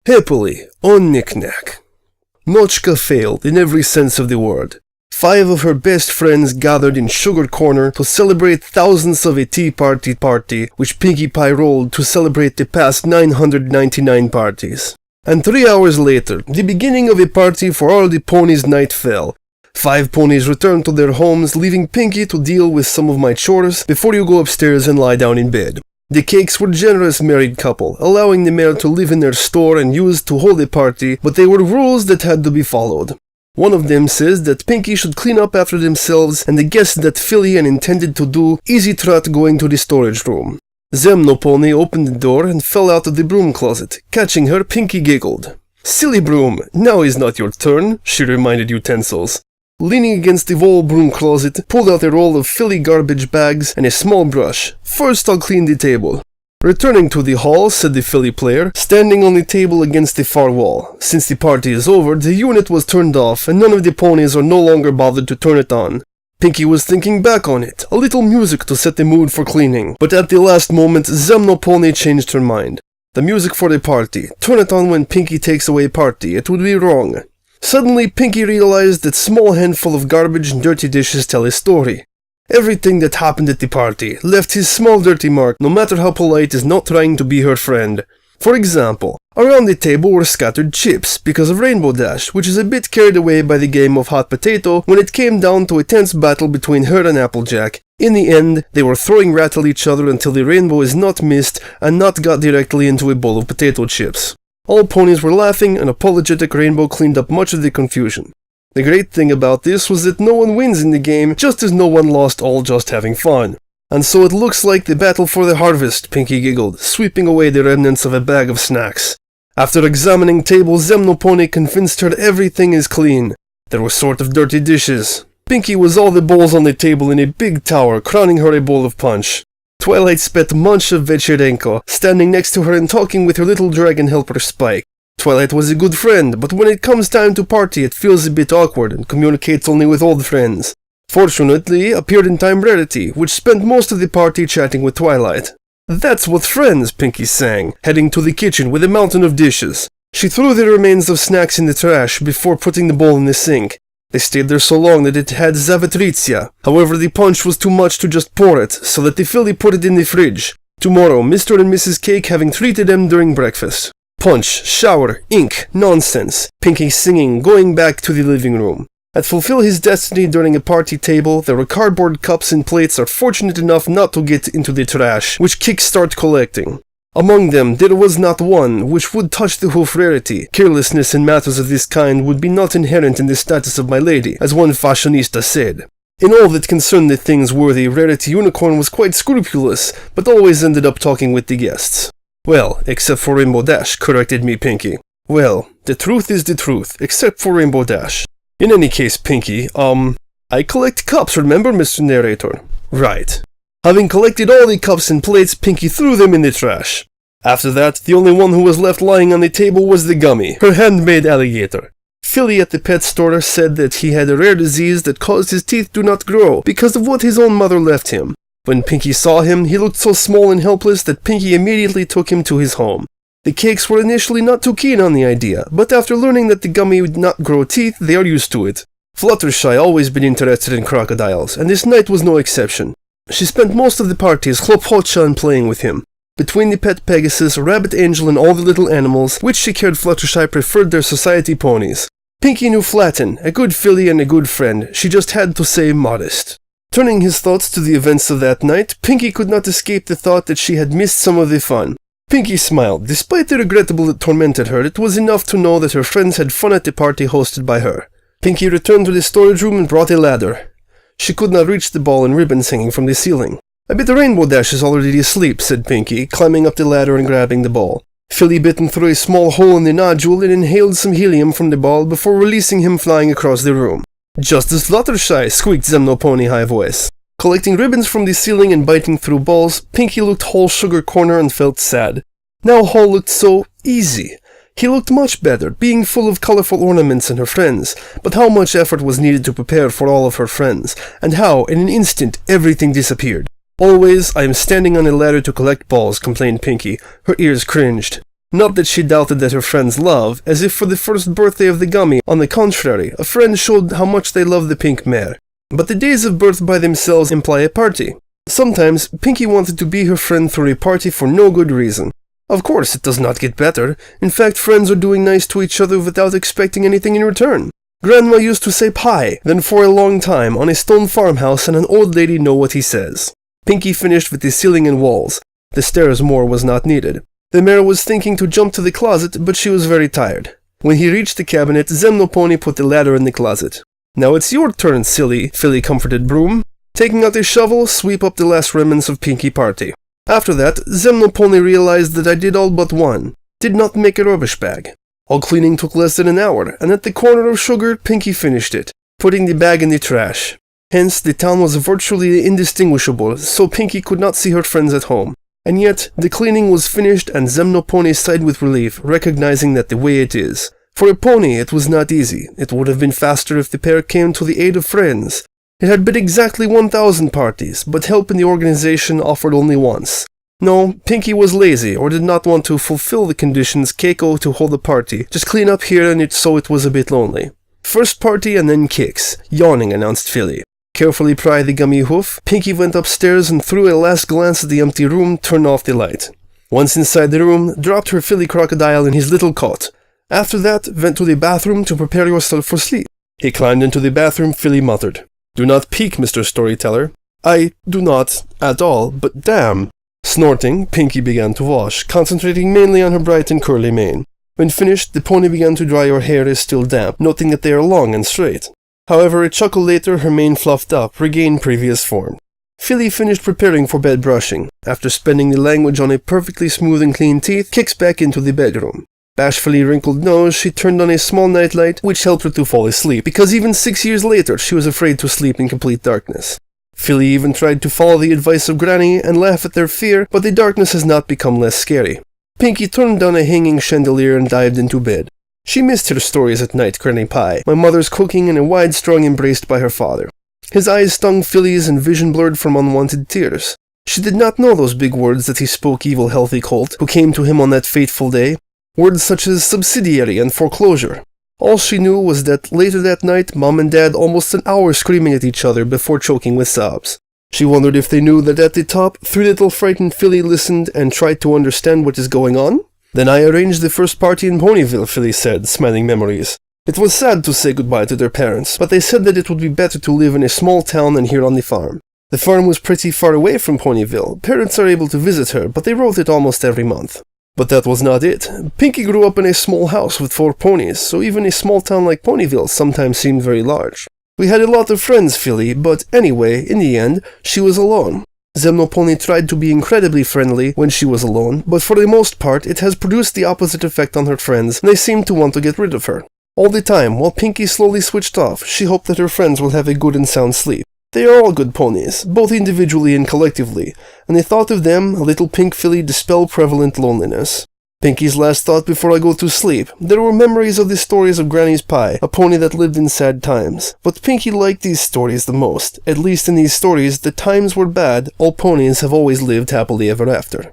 Happily, on Nicknack. Mochka failed in every sense of the word. 5 of her best friends gathered in Sugar Corner to celebrate thousands of a tea party which Pinkie Pie rolled to celebrate the past 999 parties. And 3 hours later, the beginning of a party for all the ponies' night fell. 5 ponies returned to their homes, leaving Pinkie to deal with some of my chores before you go upstairs and lie down in bed. The Cakes were generous married couple, allowing the male to live in their store and used to hold a party, but they were rules that had to be followed. One of them says that Pinkie should clean up after themselves, and the guest that Philly and intended to do easy trot going to the storage room. Zemnoponi opened the door and fell out of the broom closet. Catching her, Pinkie giggled. "Silly broom, now is not your turn," she reminded utensils. Leaning against the wall broom closet, pulled out a roll of Philly garbage bags and a small brush. "First I'll clean the table." Returning to the hall, said the Philly player, standing on the table against the far wall. Since the party is over, the unit was turned off and none of the ponies are no longer bothered to turn it on. Pinkie was thinking back on it, a little music to set the mood for cleaning, but at the last moment, Zemnoponi changed her mind. The music for the party. Turn it on when Pinkie takes away party, it would be wrong. Suddenly, Pinkie realized that small handful of garbage and dirty dishes tell a story. Everything that happened at the party left his small dirty mark, no matter how polite is not trying to be her friend. For example, around the table were scattered chips because of Rainbow Dash, which is a bit carried away by the game of hot potato when it came down to a tense battle between her and Applejack. In the end, they were throwing rat at each other until the rainbow is not missed and not got directly into a bowl of potato chips. All ponies were laughing, and apologetic Rainbow cleaned up much of the confusion. The great thing about this was that no one wins in the game, just as no one lost, all just having fun. "And so it looks like the battle for the harvest," Pinkie giggled, sweeping away the remnants of a bag of snacks. After examining tables, Zemnoponi convinced her everything is clean. There were sort of dirty dishes. Pinkie was all the bowls on the table in a big tower, crowning her a bowl of punch. Twilight spat much of vecherinka, standing next to her and talking with her little dragon helper Spike. Twilight was a good friend, but when it comes time to party it feels a bit awkward and communicates only with old friends. Fortunately, appeared in time Rarity, which spent most of the party chatting with Twilight. "That's what friends," Pinkie sang, heading to the kitchen with a mountain of dishes. She threw the remains of snacks in the trash before putting the bowl in the sink. They stayed there so long that it had zavatritsya. However, the punch was too much to just pour it, so that the Philly put it in the fridge. Tomorrow, Mr. and Mrs. Cake having treated them during breakfast. Punch, shower, ink, nonsense. Pinkie singing, going back to the living room. At Fulfill His Destiny during a party table, there were cardboard cups and plates are fortunate enough not to get into the trash, which Kicks start collecting. Among them, there was not one which would touch the hoof Rarity. Carelessness in matters of this kind would be not inherent in the status of my lady, as one fashionista said. In all that concerned the things worthy, Rarity Unicorn was quite scrupulous, but always ended up talking with the guests. "Well, except for Rainbow Dash," corrected me Pinkie. "Well, the truth is the truth, except for Rainbow Dash. In any case, Pinkie, I collect cups, remember, Mr. Narrator?" "Right." Having collected all the cups and plates, Pinkie threw them in the trash. After that, the only one who was left lying on the table was the Gummy, her handmade alligator. Philly at the pet store said that he had a rare disease that caused his teeth to not grow because of what his own mother left him. When Pinkie saw him, he looked so small and helpless that Pinkie immediately took him to his home. The Cakes were initially not too keen on the idea, but after learning that the Gummy would not grow teeth, they are used to it. Fluttershy always been interested in crocodiles, and this night was no exception. She spent most of the party as khlopocha and playing with him. Between the pet Pegasus, Rabbit Angel, and all the little animals, which she cared Fluttershy preferred their society ponies. Pinkie knew Flatten, a good filly and a good friend, she just had to say modest. Turning his thoughts to the events of that night, Pinkie could not escape the thought that she had missed some of the fun. Pinkie smiled. Despite the regrettable that tormented her, it was enough to know that her friends had fun at the party hosted by her. Pinkie returned to the storage room and brought a ladder. She could not reach the ball and ribbons hanging from the ceiling. "I bet the Rainbow Dash is already asleep," said Pinkie, climbing up the ladder and grabbing the ball. Philly bit him through a small hole in the nodule and inhaled some helium from the ball before releasing him flying across the room. "Just as Fluttershy," squeaked Zemnoponi high voice. Collecting ribbons from the ceiling and biting through balls, Pinkie looked whole Sugar Corner and felt sad. Now Hall looked so easy. He looked much better, being full of colorful ornaments and her friends, but how much effort was needed to prepare for all of her friends, and how, in an instant, everything disappeared. "Always, I am standing on a ladder to collect balls," complained Pinkie. Her ears cringed. Not that she doubted that her friends love, as if for the first birthday of the gummy. On the contrary, a friend showed how much they love the pink mare. But the days of birth by themselves imply a party. Sometimes, Pinky wanted to be her friend through a party for no good reason. Of course, it does not get better. In fact, friends are doing nice to each other without expecting anything in return. Grandma used to say pie, then for a long time, on a stone farmhouse, and an old lady know what he says. Pinky finished with the ceiling and walls. The stairs more was not needed. The mare was thinking to jump to the closet, but she was very tired. When he reached the cabinet, Zemnoponi put the ladder in the closet. Now it's your turn, silly, Philly comforted Broom. Taking out a shovel, sweep up the last remnants of Pinky party. After that, Zemnoponi realized that I did all but one. Did not make a rubbish bag. All cleaning took less than an hour, and at the corner of Sugar, Pinky finished it, putting the bag in the trash. Hence, the town was virtually indistinguishable, so Pinky could not see her friends at home. And yet, the cleaning was finished and Zemnoponi sighed with relief, recognizing that the way it is. For a pony, it was not easy. It would have been faster if the pair came to the aid of friends. It had been exactly 1,000 parties, but help in the organization offered only once. No, Pinky was lazy or did not want to fulfill the conditions Keiko to hold a party. Just clean up here and so it was a bit lonely. First party and then kicks, yawning, announced Philly. Carefully pry the gummy hoof, Pinky went upstairs and threw a last glance at the empty room, turned off the light. Once inside the room, dropped her Philly crocodile in his little cot. After that, went to the bathroom to prepare yourself for sleep. He climbed into the bathroom, Philly muttered. Do not peek, Mr. Storyteller. I do not, at all, but damn. Snorting, Pinky began to wash, concentrating mainly on her bright and curly mane. When finished, the pony began to dry her hair is still damp, noting that they are long and straight. However, a chuckle later, her mane fluffed up, regained previous form. Philly finished preparing for bed brushing. After spending the language on a perfectly smooth and clean teeth, kicks back into the bedroom. Bashfully wrinkled nose, she turned on a small nightlight, which helped her to fall asleep, because even 6 years later, she was afraid to sleep in complete darkness. Philly even tried to follow the advice of Granny and laugh at their fear, but the darkness has not become less scary. Pinky turned down a hanging chandelier and dived into bed. She missed her stories at night, Granny Pie, my mother's cooking, and a wide strong embrace by her father. His eyes stung Philly's and vision blurred from unwanted tears. She did not know those big words that he spoke, evil healthy colt, who came to him on that fateful day. Words such as subsidiary and foreclosure. All she knew was that later that night, Mom and Dad almost an hour screaming at each other before choking with sobs. She wondered if they knew that at the top, 3 little frightened Philly listened and tried to understand what is going on. Then I arranged the first party in Ponyville, Philly said, smiling memories. It was sad to say goodbye to their parents, but they said that it would be better to live in a small town than here on the farm. The farm was pretty far away from Ponyville. Parents are able to visit her, but they wrote it almost every month. But that was not it. Pinky grew up in a small house with 4 ponies, so even a small town like Ponyville sometimes seemed very large. We had a lot of friends, Philly, but anyway, in the end, she was alone. Zemnoponi tried to be incredibly friendly when she was alone, but for the most part, it has produced the opposite effect on her friends, and they seem to want to get rid of her. All the time, while Pinky slowly switched off, she hoped that her friends will have a good and sound sleep. They are all good ponies, both individually and collectively, and the thought of them, a little pink filly, dispelled prevalent loneliness. Pinky's last thought before I go to sleep. There were memories of the stories of Granny's Pie, a pony that lived in sad times. But Pinky liked these stories the most. At least in these stories, the times were bad, all ponies have always lived happily ever after.